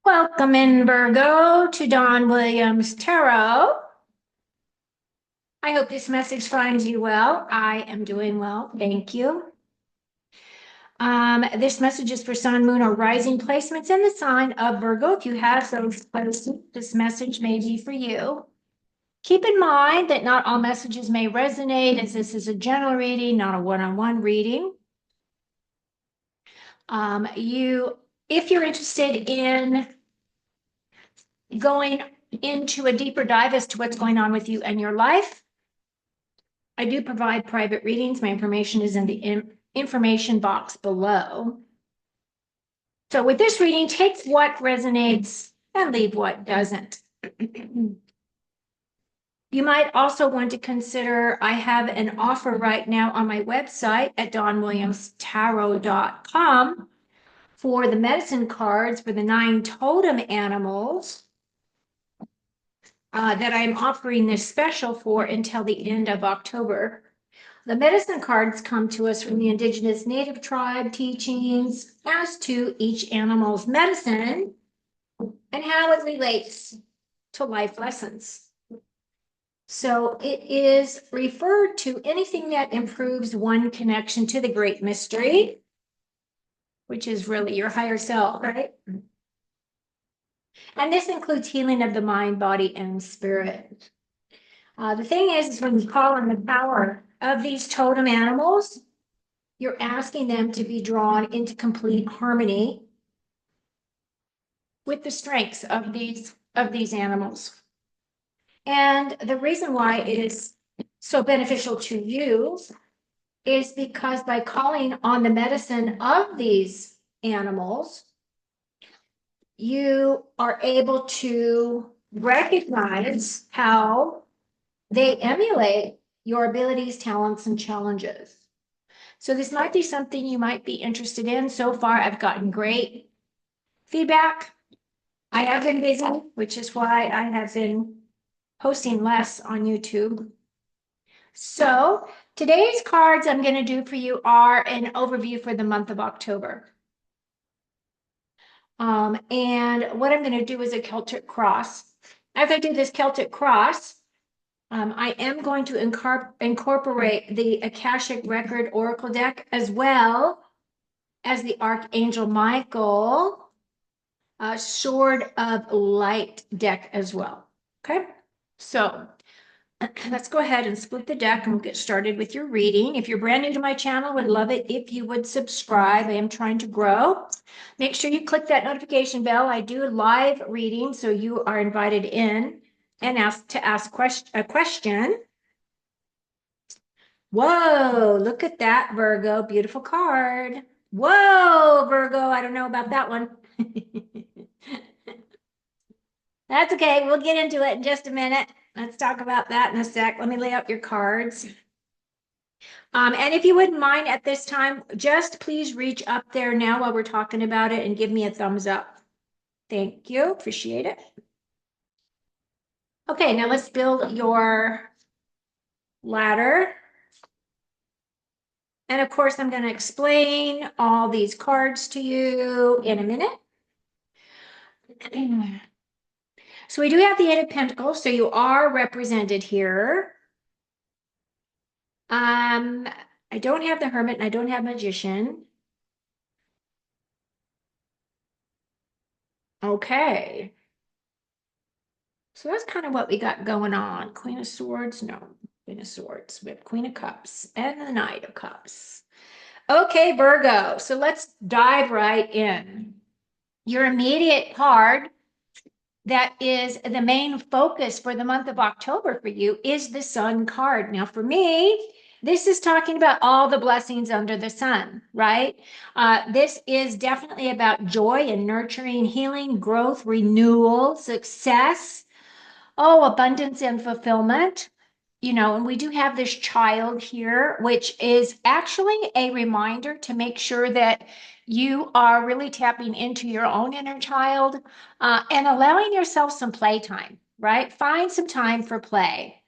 Welcome in Virgo to Dawn Williams Tarot. I hope this message finds you well. I am doing well, thank you. This message is for Sun, Moon, or Rising placements in the sign of Virgo. If you have those placements, this message may be for you. Keep in mind that not all messages may resonate, as this is a general reading, not a one-on-one reading. If you're interested in going into a deeper dive as to what's going on with you and your life, I do provide private readings. My information is in the information box below. So with this reading, take what resonates and leave what doesn't. You might also want to consider, I have an offer right now on my website at dawnwilliamstarot.com for the medicine cards for the 9 totem animals that I'm offering this special for until the end of October. The medicine cards come to us from the indigenous native tribe teachings as to each animal's medicine and how it relates to life lessons. So it is referred to anything that improves one connection to the great mystery, which is really your higher self, right? And this includes healing of the mind, body, and spirit. The thing is when you call on the power of these totem animals, you're asking them to be drawn into complete harmony with the strengths of these animals. And the reason why it is so beneficial to you is because by calling on the medicine of these animals, you are able to recognize how they emulate your abilities, talents, and challenges. So this might be something you might be interested in. So far, I've gotten great feedback. I have been busy, which is why I have been posting less on YouTube. So today's cards I'm going to do for you are an overview for the month of October. And what I'm going to do is a Celtic cross. As I do this Celtic cross, I am going to incorporate the Akashic Record Oracle deck as well as the Archangel Michael Sword of Light deck as well. Okay, so let's go ahead and split the deck and we'll get started with your reading. If you're brand new to my channel, would love it if you would subscribe. I am trying to grow. Make sure you click that notification bell. I do live reading, so you are invited in and ask a question. Whoa, look at that, Virgo. Beautiful card. Whoa, Virgo. I don't know about that one. That's okay. We'll get into it in just a minute. Let's talk about that in a sec. Let me lay out your cards. And if you wouldn't mind at this time, just please reach up there now while we're talking about it and give me a thumbs up. Thank you. Appreciate it. Okay, now let's build your ladder. And of course, I'm going to explain all these cards to you in a minute. So we do have the Eight of Pentacles, so you are represented here. I don't have the Hermit and I don't have Magician. Okay. So that's kind of what we got going on. Queen of Swords, no. Queen of Swords. We have Queen of Cups and the Knight of Cups. Okay, Virgo. So let's dive right in. Your immediate card that is the main focus for the month of October for you is the Sun card. Now, for me, this is talking about all the blessings under the sun, right? This is definitely about joy and nurturing, healing, growth, renewal, success, abundance and fulfillment. And we do have this child here, which is actually a reminder to make sure that you are really tapping into your own inner child and allowing yourself some playtime, right? Find some time for play.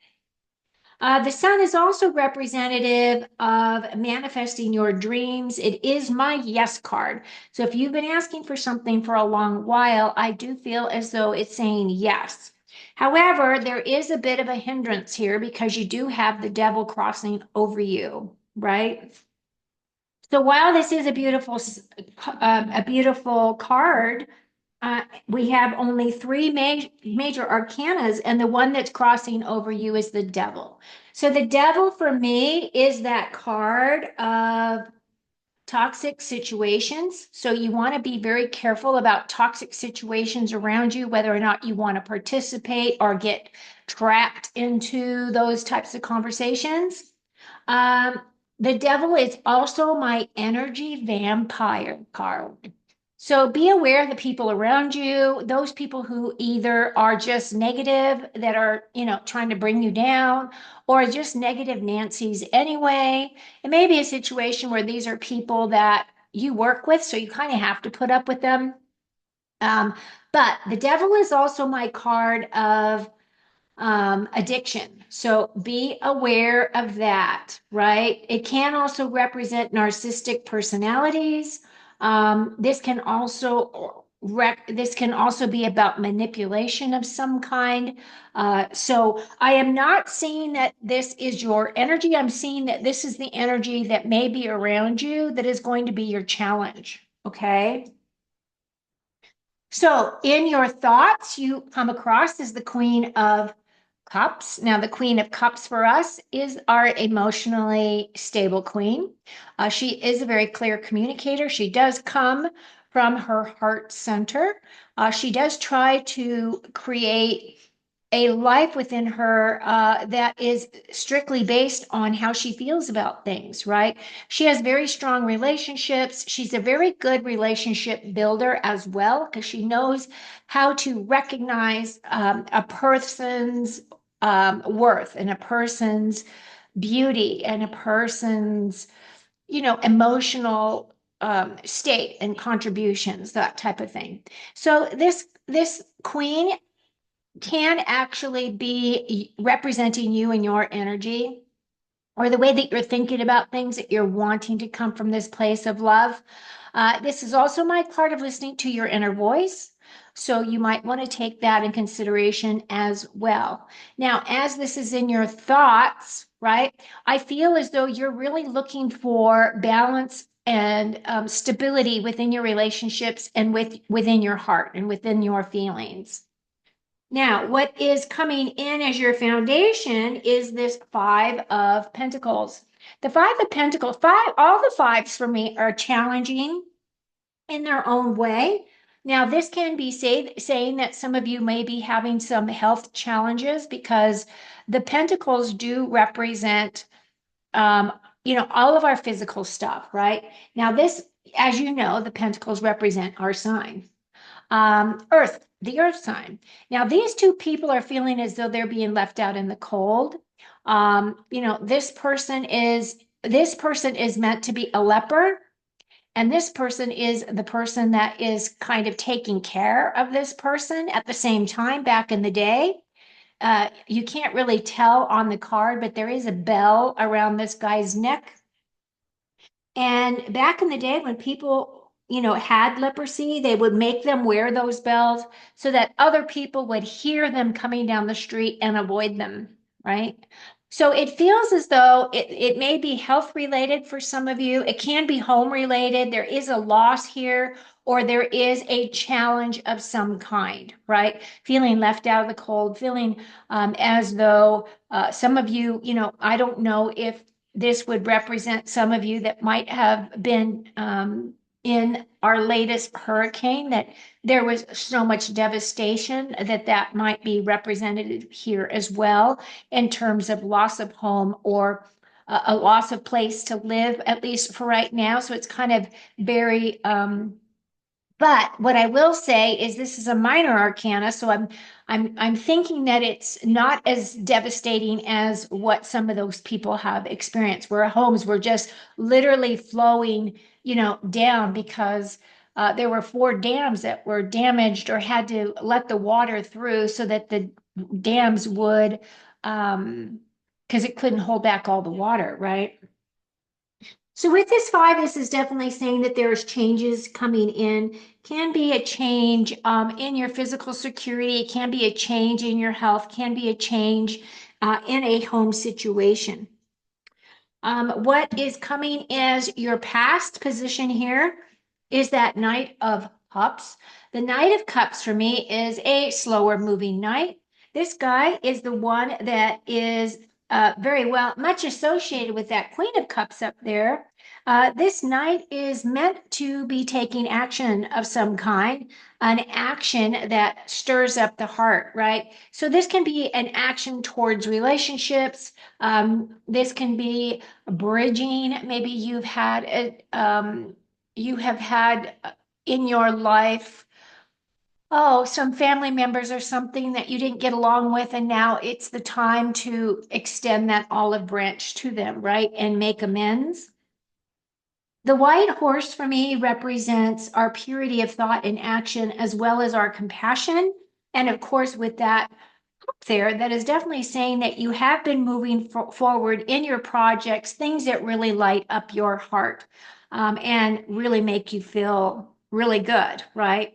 The sun is also representative of manifesting your dreams. It is my yes card. So if you've been asking for something for a long while, I do feel as though it's saying yes. However, there is a bit of a hindrance here because you do have the devil crossing over you, right? So while this is a beautiful card, we have only three major arcanas, and the one that's crossing over you is the devil. So the devil for me is that card of toxic situations. So you want to be very careful about toxic situations around you, whether or not you want to participate or get trapped into those types of conversations. Um, the devil is also my energy vampire card. So be aware of the people around you, those people who either are just negative, that are, trying to bring you down, or just negative Nancy's anyway. It may be a situation where these are people that you work with, so you kind of have to put up with them. Um, but the devil is also my card of addiction. So be aware of that, right? It can also represent narcissistic personalities. This can also be about manipulation of some kind. So I am not seeing that this is your energy. I'm seeing that this is the energy that may be around you that is going to be your challenge. Okay. So in your thoughts, you come across as the Queen of Cups. Now, the Queen of Cups for us is our emotionally stable queen. She is a very clear communicator. She does come from her heart center. She does try to create a life within her that is strictly based on how she feels about things, right? She has very strong relationships. She's a very good relationship builder as well, because she knows how to recognize a person's worth and a person's beauty and a person's, emotional state and contributions, that type of thing. So this queen can actually be representing you and your energy, or the way that you're thinking about things, that you're wanting to come from this place of love. This is also my part of listening to your inner voice. So you might want to take that in consideration as well. Now, as this is in your thoughts, right? I feel as though you're really looking for balance and stability within your relationships and within your heart and within your feelings. Now, what is coming in as your foundation is this Five of Pentacles. The Five of Pentacles, all the fives for me are challenging in their own way. Now, this can be saying that some of you may be having some health challenges, because the Pentacles do represent, um, all of our physical stuff, right? Now, this, as you know, the Pentacles represent our sign, Earth, the Earth sign. Now, these two people are feeling as though they're being left out in the cold. This person is meant to be a leper, and this person is the person that is kind of taking care of this person at the same time. Back in the day, you can't really tell on the card, but there is a bell around this guy's neck. And back in the day, when people, had leprosy, they would make them wear those bells so that other people would hear them coming down the street and avoid them, right? So it feels as though it may be health related for some of you. It can be home related. There is a loss here, or there is a challenge of some kind, right? Feeling left out of the cold, feeling as though some of you, I don't know if this would represent some of you that might have been in our latest hurricane, that there was so much devastation that might be represented here as well, in terms of loss of home, or a loss of place to live, at least for right now. So it's kind of very but what I will say is this is a minor arcana, so I'm thinking that it's not as devastating as what some of those people have experienced, where homes were just literally flowing, down, because there were four dams that were damaged or had to let the water through so that the dams would um, because it couldn't hold back all the water, right? So with this five, this is definitely saying that there's changes coming in. Can be a change in your physical security. It can be a change in your health. Can be a change in a home situation. What is coming as your past position here is that Knight of Cups. The Knight of Cups for me is a slower moving knight. This guy is the one that is very well, much associated with that Queen of Cups up there. This knight is meant to be taking action of some kind, an action that stirs up the heart, right? So this can be an action towards relationships. This can be bridging. Maybe you have had in your life, oh, some family members or something that you didn't get along with, and now it's the time to extend that olive branch to them, right? And make amends. The white horse for me represents our purity of thought and action, as well as our compassion. And of course, with that there, that is definitely saying that you have been moving forward in your projects, things that really light up your heart and really make you feel really good, right?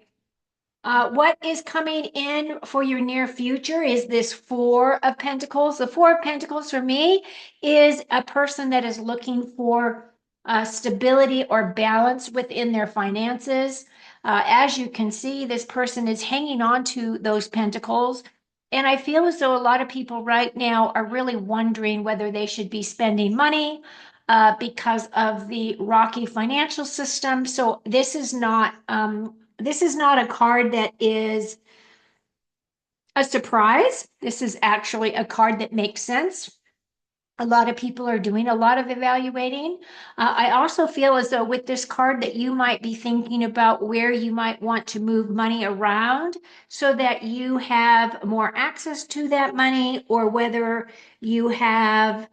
What is coming in for your near future is this Four of Pentacles. The Four of Pentacles for me is a person that is looking for stability or balance within their finances. As you can see, this person is hanging on to those pentacles. And I feel as though a lot of people right now are really wondering whether they should be spending money because of the rocky financial system. So this is not a card that is a surprise. This is actually a card that makes sense. A lot of people are doing a lot of evaluating. I also feel as though with this card that you might be thinking about where you might want to move money around so that you have more access to that money, or whether you have,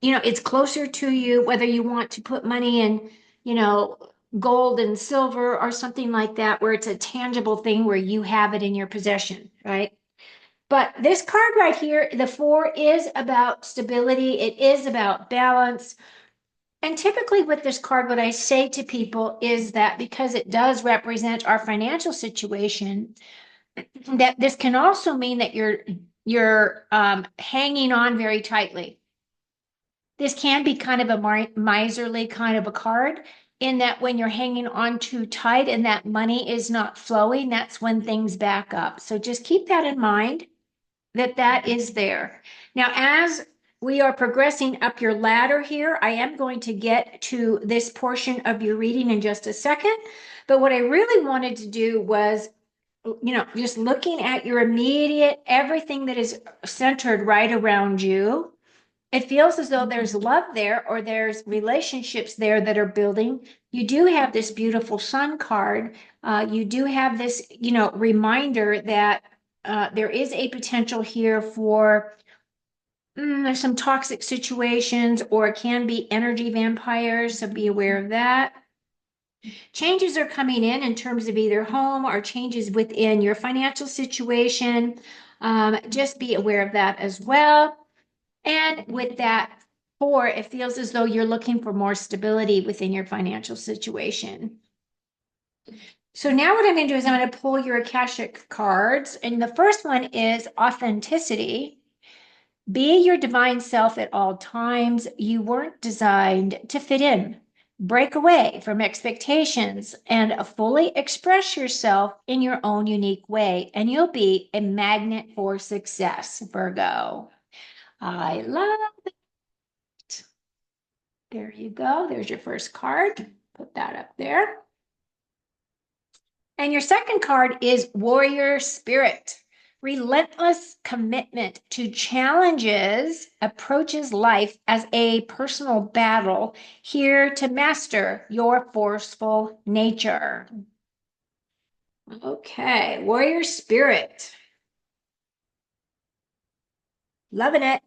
it's closer to you, whether you want to put money in, you know, gold and silver or something like that, where it's a tangible thing where you have it in your possession, right? But this card right here, the four, is about stability. It is about balance. And typically with this card, what I say to people is that because it does represent our financial situation, that this can also mean that you're hanging on very tightly. This can be kind of a miserly kind of a card, in that when you're hanging on too tight and that money is not flowing, that's when things back up. So just keep that in mind, that is there. Now, as we are progressing up your ladder here, I am going to get to this portion of your reading in just a second. But what I really wanted to do was, just looking at your immediate, everything that is centered right around you. It feels as though there's love there, or there's relationships there that are building. You do have this beautiful sun card. You do have this, reminder that there is a potential here for there's some toxic situations, or it can be energy vampires, so be aware of that. Changes are coming in terms of either home or changes within your financial situation. Just be aware of that as well. And with that four, it feels as though you're looking for more stability within your financial situation. So now what I'm going to do is I'm going to pull your Akashic cards. And the first one is authenticity. Be your divine self at all times. You weren't designed to fit in. Break away from expectations and fully express yourself in your own unique way, and you'll be a magnet for success, Virgo. I love it. There you go. There's your first card. Put that up there. And your second card is Warrior Spirit. Relentless commitment to challenges, approaches life as a personal battle, here to master your forceful nature. Okay, Warrior Spirit. Loving it.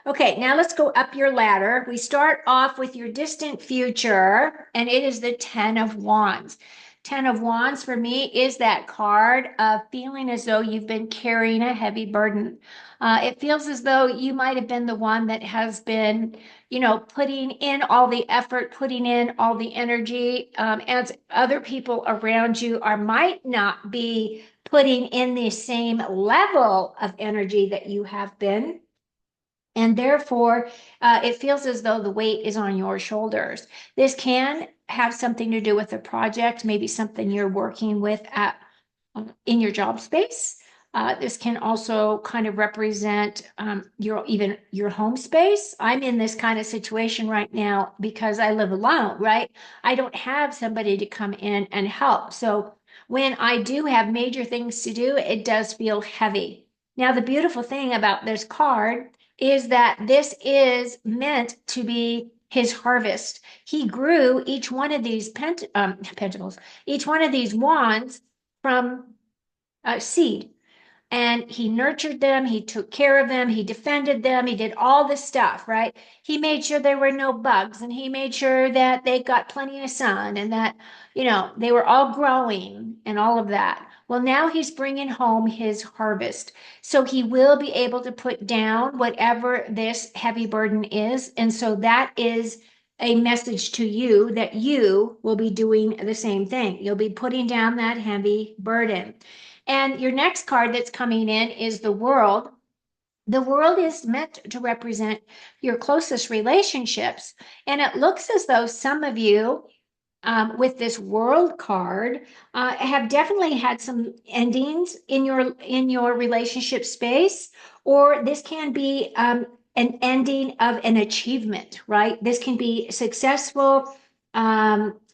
Okay, now let's go up your ladder. We start off with your distant future, and it is the 10 of Wands. Ten of Wands for me is that card of feeling as though you've been carrying a heavy burden. It feels as though you might have been the one that has been, putting in all the effort, putting in all the energy, as other people around you might not be putting in the same level of energy that you have been. And therefore, it feels as though the weight is on your shoulders. This can have something to do with a project, maybe something you're working with in your job space. This can also kind of represent your home space. I'm in this kind of situation right now because I live alone, right? I don't have somebody to come in and help. So when I do have major things to do, it does feel heavy. Now, the beautiful thing about this card is that this is meant to be his harvest. He grew each one of these pentacles, each one of these wands from seed. And he nurtured them, he took care of them, he defended them, he did all this stuff, right? He made sure there were no bugs, and he made sure that they got plenty of sun, and that, they were all growing and all of that. Well, now he's bringing home his harvest. So he will be able to put down whatever this heavy burden is. And so that is a message to you that you will be doing the same thing. You'll be putting down that heavy burden. And your next card that's coming in is the World. The World is meant to represent your closest relationships. And it looks as though some of you, with this World card, have definitely had some endings in your relationship space, or this can be an ending of an achievement, right? This can be successful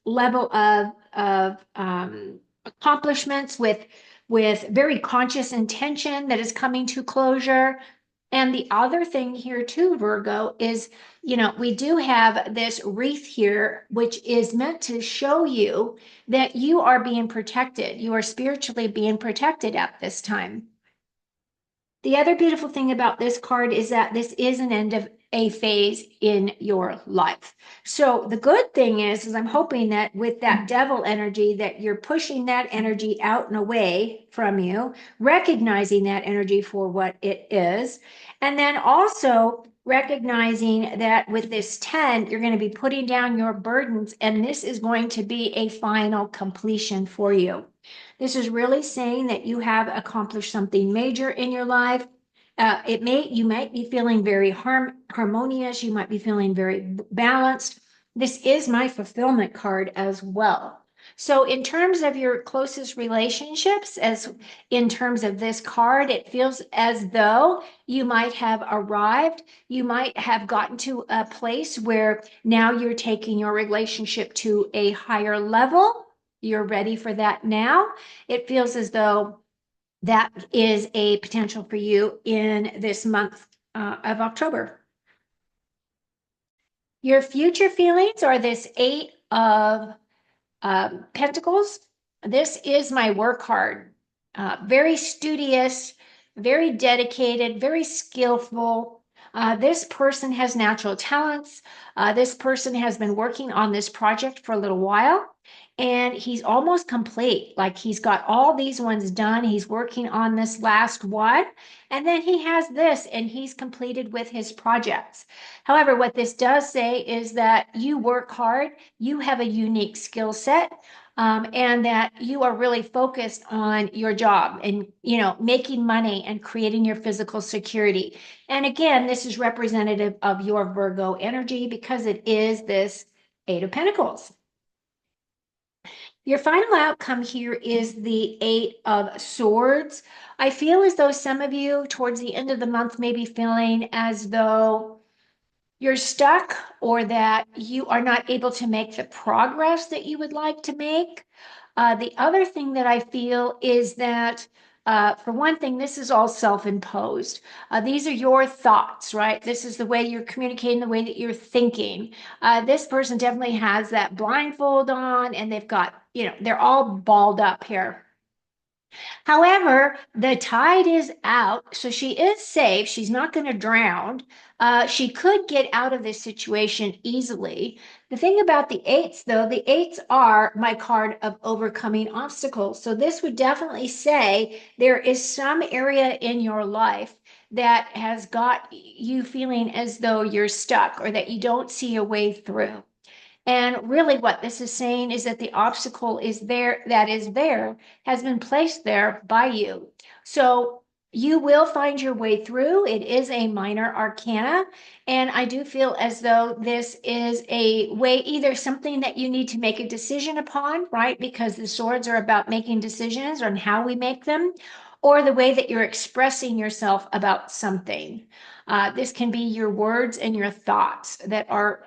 level of accomplishments with very conscious intention that is coming to closure. And the other thing here too, Virgo, is, we do have this wreath here, which is meant to show you that you are being protected. You are spiritually being protected at this time. The other beautiful thing about this card is that this is an end of a phase in your life. So the good thing is I'm hoping that with that devil energy, that you're pushing that energy out and away from you, recognizing that energy for what it is, and then also recognizing that with this 10, you're going to be putting down your burdens, and this is going to be a final completion for you. This is really saying that you have accomplished something major in your life. You might be feeling very harmonious. You might be feeling very balanced. This is my fulfillment card as well. So in terms of your closest relationships, as in terms of this card, it feels as though you might have arrived. You might have gotten to a place where now you're taking your relationship to a higher level. You're ready for that now. It feels as though that is a potential for you in this month of October. Your future feelings are this Eight of Pentacles. This is my work hard. Very studious, very dedicated, very skillful. This person has natural talents. This person has been working on this project for a little while, and he's almost complete. Like, he's got all these ones done. He's working on this last one, and then he has this, and he's completed with his projects. However, what this does say is that you work hard, you have a unique skill set, and that you are really focused on your job and, making money and creating your physical security. And again, this is representative of your Virgo energy because it is this Eight of Pentacles. Your final outcome here is the Eight of Swords. I feel as though some of you towards the end of the month may be feeling as though you're stuck, or that you are not able to make the progress that you would like to make. The other thing that I feel is that, for one thing, this is all self-imposed. These are your thoughts, right? This is the way you're communicating, the way that you're thinking. This person definitely has that blindfold on, and they've got, they're all balled up here. However, the tide is out, so she is safe. She's not going to drown. She could get out of this situation easily. The thing about the eights, though, the eights are my card of overcoming obstacles. So this would definitely say there is some area in your life that has got you feeling as though you're stuck or that you don't see a way through. And really, what this is saying is that the obstacle is there, that is there, has been placed there by you. So you will find your way through. It is a minor arcana. And I do feel as though this is a way, either something that you need to make a decision upon, right? Because the swords are about making decisions on how we make them, or the way that you're expressing yourself about something. This can be your words and your thoughts that are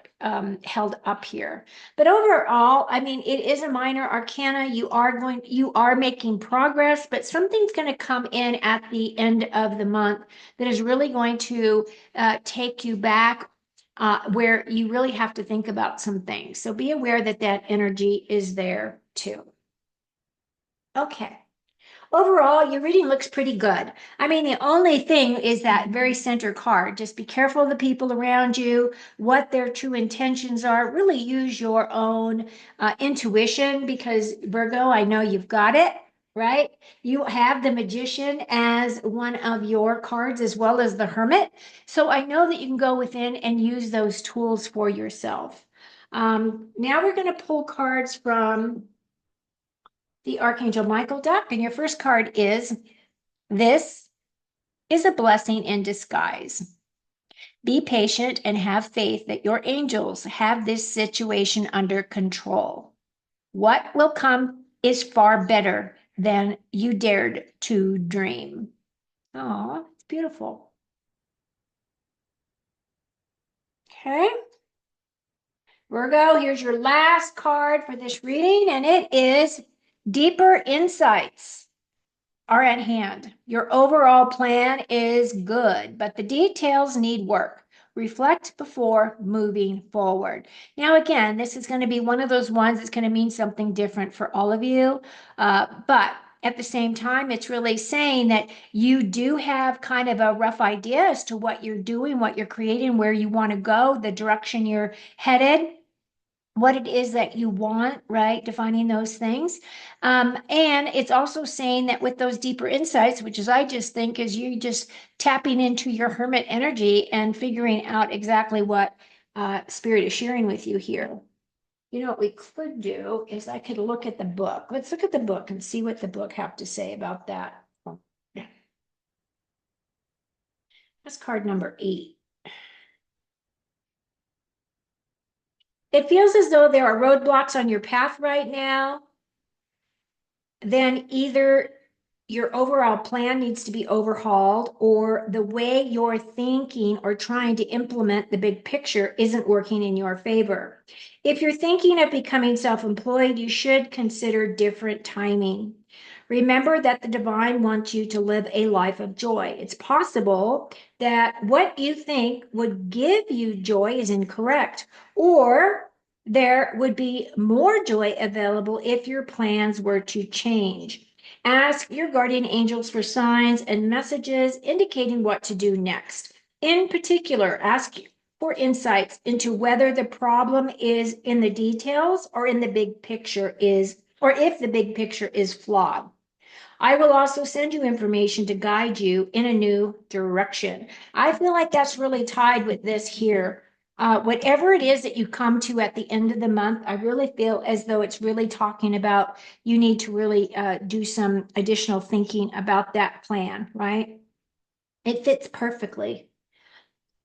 held up here. But overall, I mean, it is a minor arcana. You are making progress, but something's going to come in at the end of the month that is really going to take you back where you really have to think about some things. So be aware that that energy is there too. Okay. Overall, your reading looks pretty good. I mean, the only thing is that very center card. Just be careful of the people around you, what their true intentions are. Really use your own intuition because, Virgo, I know you've got it, right? You have the Magician as one of your cards as well as the Hermit. So I know that you can go within and use those tools for yourself. Now we're going to pull cards from the Archangel Michael deck, and your first card is this is a blessing in disguise. Be patient and have faith that your angels have this situation under control. What will come is far better than you dared to dream. Oh, it's beautiful. Okay. Virgo, here's your last card for this reading, and it is Deeper Insights are at hand. Your overall plan is good, but the details need work. Reflect before moving forward. Now, again, this is going to be one of those ones that's going to mean something different for all of you. But at the same time, it's really saying that you do have kind of a rough idea as to what you're doing, what you're creating, where you want to go, the direction you're headed, what it is that you want, right? Defining those things. And it's also saying that with those deeper insights, which is I just think is you just tapping into your hermit energy and figuring out exactly what spirit is sharing with you here. You know what we could do is I could look at the book. Let's look at the book and see what the book have to say about that. That's card number 8. It feels as though there are roadblocks on your path right now. Then either your overall plan needs to be overhauled or the way you're thinking or trying to implement the big picture isn't working in your favor. If you're thinking of becoming self-employed, you should consider different timing. Remember that the divine wants you to live a life of joy. It's possible that what you think would give you joy is incorrect, or there would be more joy available if your plans were to change. Ask your guardian angels for signs and messages indicating what to do next. In particular, ask for insights into whether the problem is in the details or in the big picture is, or if the big picture is flawed. I will also send you information to guide you in a new direction. I feel like that's really tied with this here. Whatever it is that you come to at the end of the month, I really feel as though it's really talking about you need to really do some additional thinking about that plan, right? It fits perfectly.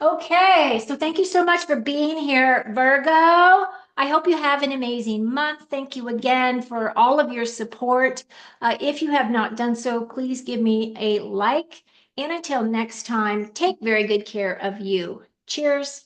Okay, so thank you so much for being here, Virgo. I hope you have an amazing month. Thank you again for all of your support. If you have not done so, please give me a like. And until next time, take very good care of you. Cheers.